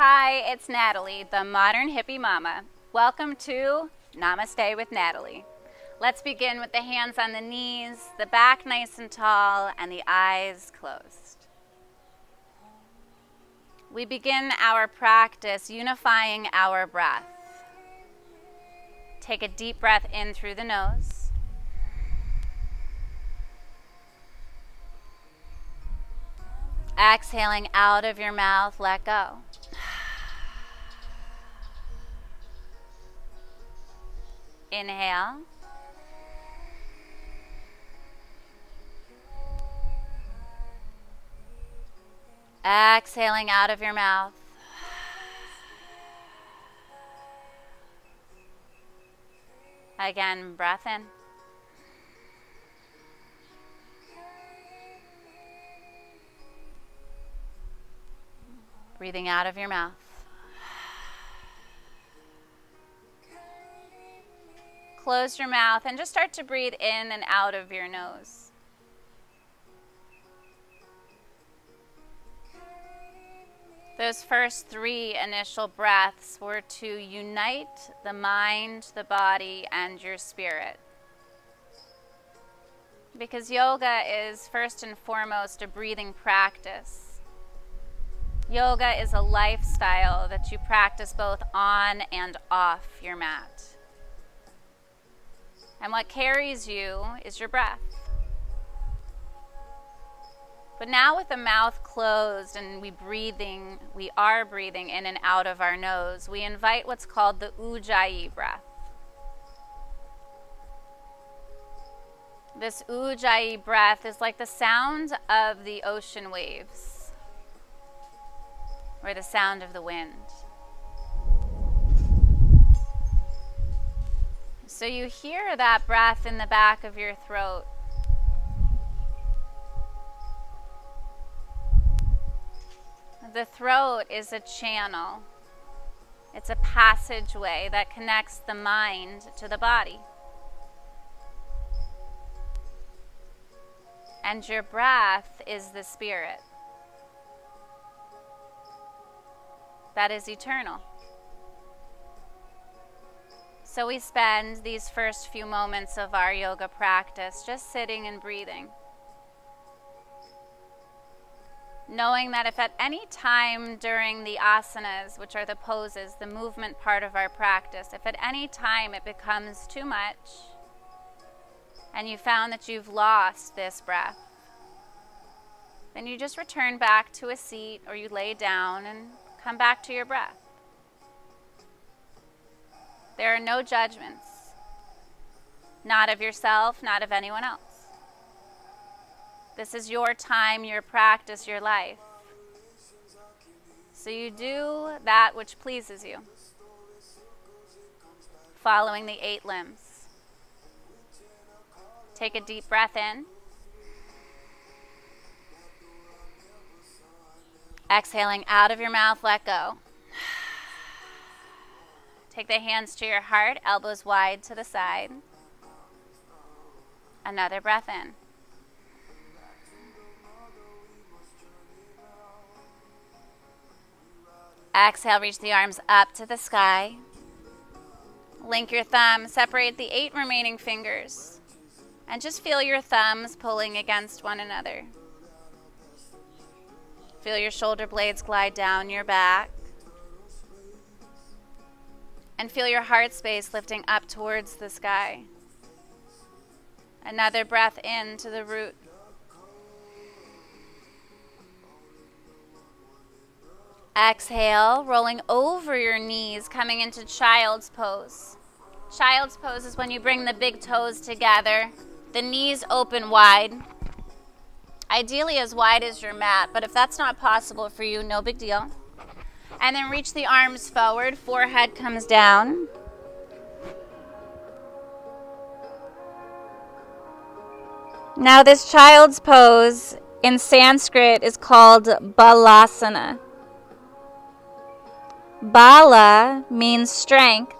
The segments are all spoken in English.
Hi, it's Natalie, the modern hippie mama. Welcome to Namaste with Natalie. Let's begin with the hands on the knees, the back nice and tall, and the eyes closed. We begin our practice unifying our breath. Take a deep breath in through the nose. Exhaling out of your mouth, let go. Inhale. Exhaling out of your mouth. Again, breath in. Breathing out of your mouth. Close your mouth and just start to breathe in and out of your nose. Those first 3 initial breaths were to unite the mind, the body, and your spirit. Because yoga is first and foremost a breathing practice. Yoga is a lifestyle that you practice both on and off your mat. And what carries you is your breath. But now with the mouth closed and we are breathing in and out of our nose, we invite what's called the Ujjayi breath. This Ujjayi breath is like the sound of the ocean waves or the sound of the wind. So you hear that breath in the back of your throat. The throat is a channel. It's a passageway that connects the mind to the body. And your breath is the spirit. That is eternal. So we spend these first few moments of our yoga practice just sitting and breathing. Knowing that if at any time during the asanas, which are the poses, the movement part of our practice, if at any time it becomes too much and you found that you've lost this breath, then you just return back to a seat or you lay down and come back to your breath. There are no judgments, not of yourself, not of anyone else. This is your time, your practice, your life. So you do that which pleases you, following the 8 limbs. Take a deep breath in. Exhaling out of your mouth, let go. Take the hands to your heart, elbows wide to the side. Another breath in. Exhale, reach the arms up to the sky. Link your thumbs, separate the 8 remaining fingers, and just feel your thumbs pulling against one another. Feel your shoulder blades glide down your back. And feel your heart space lifting up towards the sky. Another breath in to the root. Exhale, rolling over your knees, coming into child's pose. Child's pose is when you bring the big toes together, the knees open wide. Ideally as wide as your mat, but if that's not possible for you, no big deal. And then reach the arms forward, forehead comes down. Now this child's pose in Sanskrit is called Balasana. Bala means strength.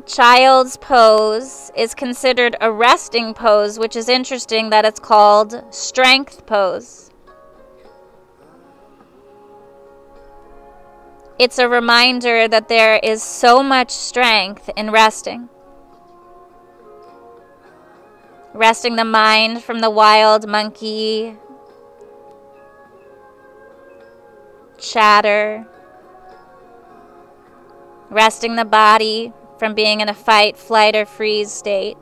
child's pose is considered a resting pose, which is interesting that it's called strength pose. It's a reminder that there is so much strength in resting. Resting the mind from the wild monkey chatter. Resting the body from being in a fight, flight, or freeze state.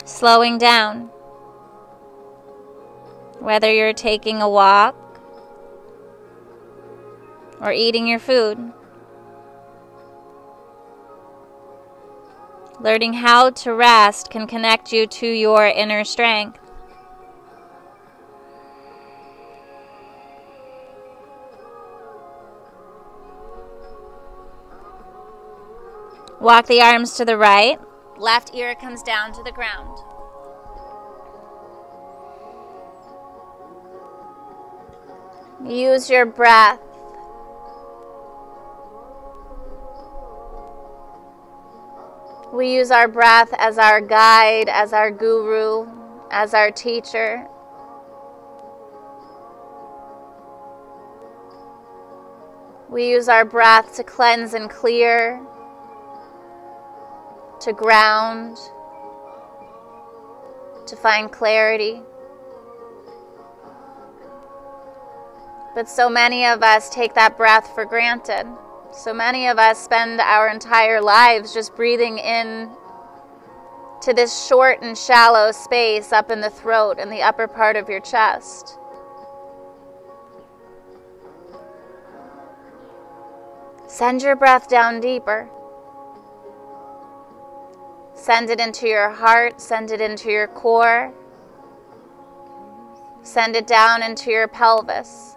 Slowing down. Whether you're taking a walk or eating your food. Learning how to rest can connect you to your inner strength. Walk the arms to the right. Left ear comes down to the ground. Use your breath. We use our breath as our guide, as our guru, as our teacher. We use our breath to cleanse and clear, to ground, to find clarity. But so many of us take that breath for granted. So many of us spend our entire lives just breathing in to this short and shallow space up in the throat and the upper part of your chest. Send your breath down deeper. Send it into your heart, send it into your core. Send it down into your pelvis.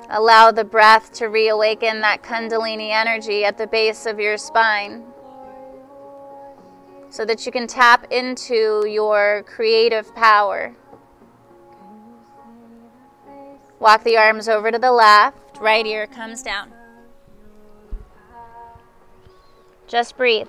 Allow the breath to reawaken that Kundalini energy at the base of your spine so that you can tap into your creative power. Walk the arms over to the left, right ear comes down. Just breathe.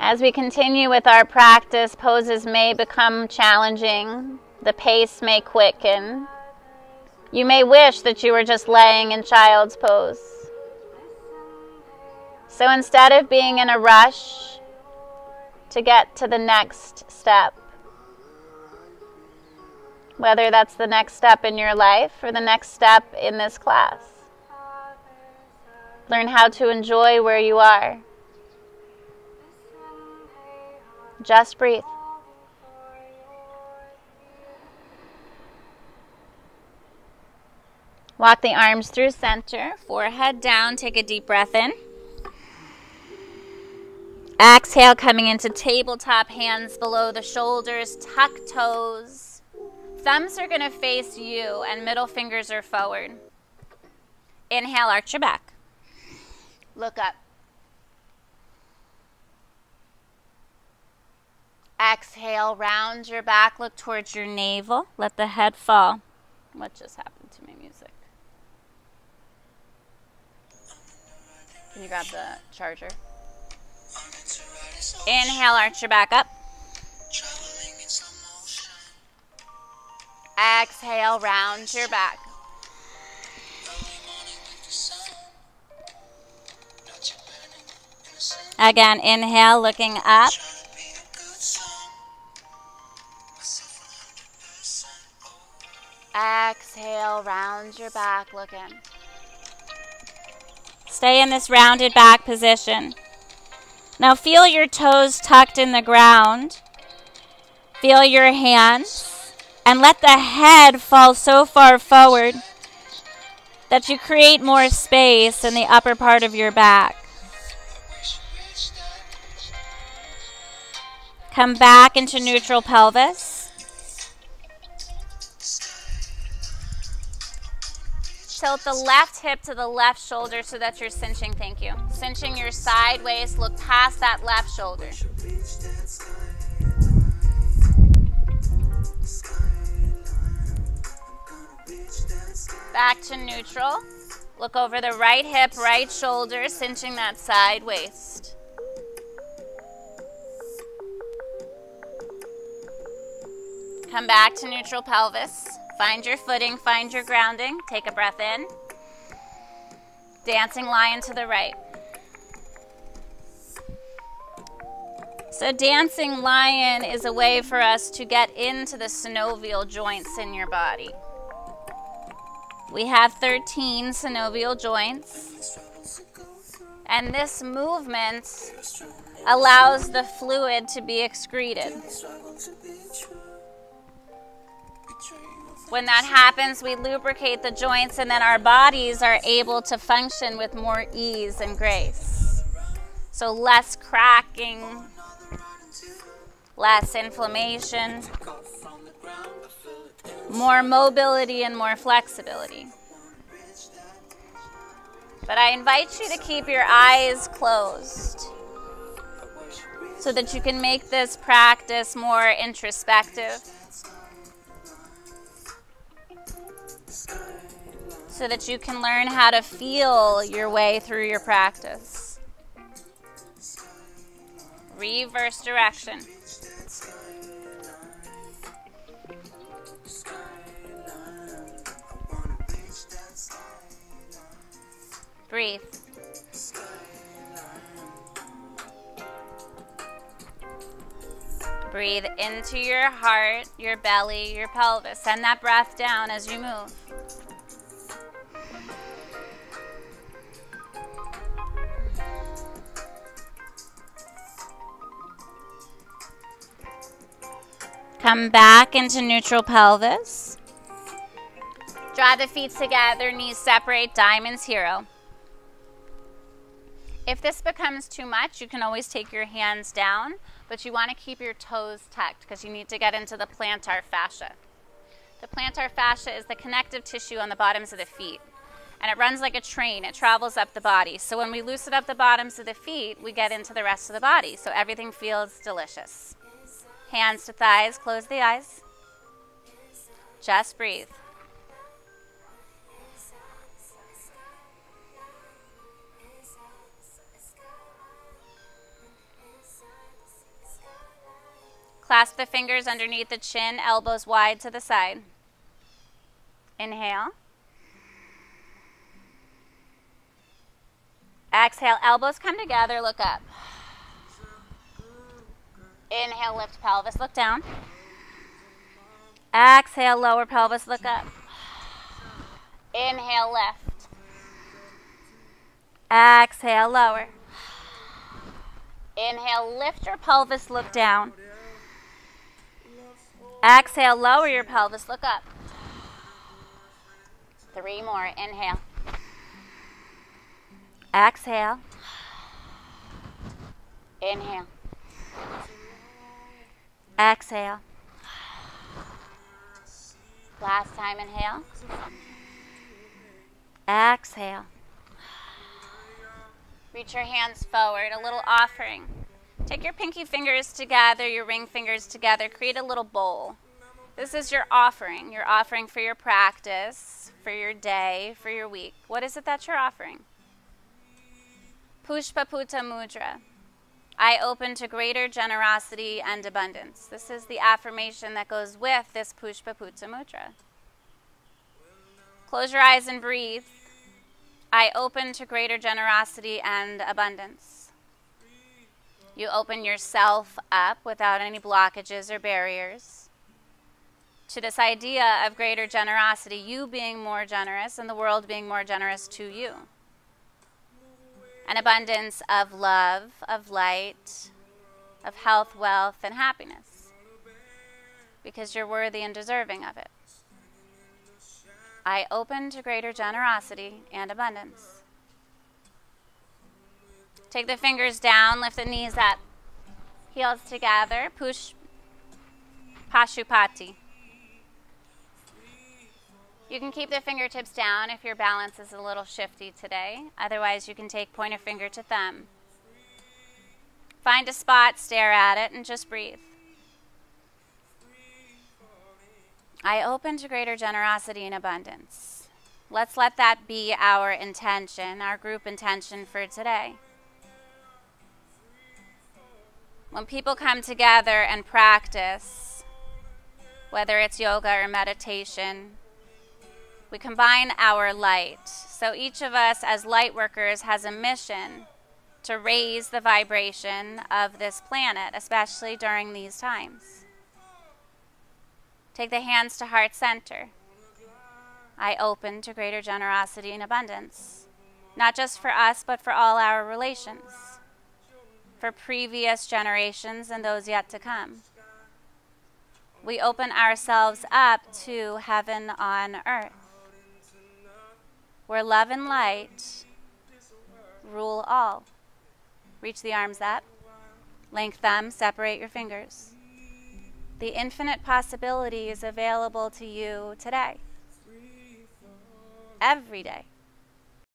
As we continue with our practice, poses may become challenging. The pace may quicken. You may wish that you were just laying in child's pose. So instead of being in a rush to get to the next step, whether that's the next step in your life or the next step in this class, learn how to enjoy where you are. Just breathe. Walk the arms through center, forehead down, take a deep breath in. Exhale, coming into tabletop, hands below the shoulders, tuck toes. Thumbs are going to face you and middle fingers are forward. Inhale, arch your back. Look up. Exhale, round your back, look towards your navel. Let the head fall. What just happened to my music? Can you grab the charger? Inhale, arch your back up. Exhale, round your back. Again, inhale, looking up. Exhale, round your back, look in. Stay in this rounded back position. Now feel your toes tucked in the ground. Feel your hands. And let the head fall so far forward that you create more space in the upper part of your back. Come back into neutral pelvis. Tilt the left hip to the left shoulder so that you're cinching, thank you. Cinching your side waist, look past that left shoulder. Back to neutral. Look over the right hip, right shoulder, cinching that side waist. Come back to neutral pelvis. Find your footing, find your grounding. Take a breath in. Dancing lion to the right. So dancing lion is a way for us to get into the synovial joints in your body. We have 13 synovial joints, and this movement allows the fluid to be excreted. When that happens, we lubricate the joints, and then our bodies are able to function with more ease and grace. So less cracking, less inflammation, more mobility and more flexibility. But I invite you to keep your eyes closed so that you can make this practice more introspective, so that you can learn how to feel your way through your practice. Reverse direction. Breathe. Breathe into your heart, your belly, your pelvis. Send that breath down as you move. Come back into neutral pelvis. Draw the feet together, knees separate, diamonds hero. If this becomes too much, you can always take your hands down, but you want to keep your toes tucked because you need to get into the plantar fascia. The plantar fascia is the connective tissue on the bottoms of the feet, and it runs like a train. It travels up the body. So when we loosen up the bottoms of the feet, we get into the rest of the body, so everything feels delicious. Hands to thighs, close the eyes. Just breathe. Clasp the fingers underneath the chin, elbows wide to the side. Inhale. Exhale, elbows come together, look up. Inhale, lift pelvis, look down. Exhale, lower pelvis, look up. Inhale, lift. Exhale, lower. Inhale, lift your pelvis, look down. Exhale, lower your pelvis, look up. 3 more, inhale. Exhale. Inhale. Exhale. Last time, inhale. Exhale. Reach your hands forward, a little offering. Take your pinky fingers together, your ring fingers together, create a little bowl. This is your offering. You're offering for your practice, for your day, for your week. What is it that you're offering? Pushpaputta Mudra. I open to greater generosity and abundance. This is the affirmation that goes with this Pushpaputta Mudra. Close your eyes and breathe. I open to greater generosity and abundance. You open yourself up without any blockages or barriers to this idea of greater generosity, you being more generous and the world being more generous to you. An abundance of love, of light, of health, wealth, and happiness, because you're worthy and deserving of it. I open to greater generosity and abundance. Take the fingers down, lift the knees up, heels together, Pashupati. You can keep the fingertips down if your balance is a little shifty today. Otherwise, you can take pointer finger to thumb. Find a spot, stare at it, and just breathe. I open to greater generosity and abundance. Let's let that be our intention, our group intention for today. When people come together and practice, whether it's yoga or meditation, we combine our light. So each of us as light workers has a mission to raise the vibration of this planet, especially during these times. Take the hands to heart center. I open to greater generosity and abundance, not just for us, but for all our relations, for previous generations and those yet to come. We open ourselves up to heaven on earth, where love and light rule all. Reach the arms up, link them, separate your fingers. The infinite possibilities available to you today, every day.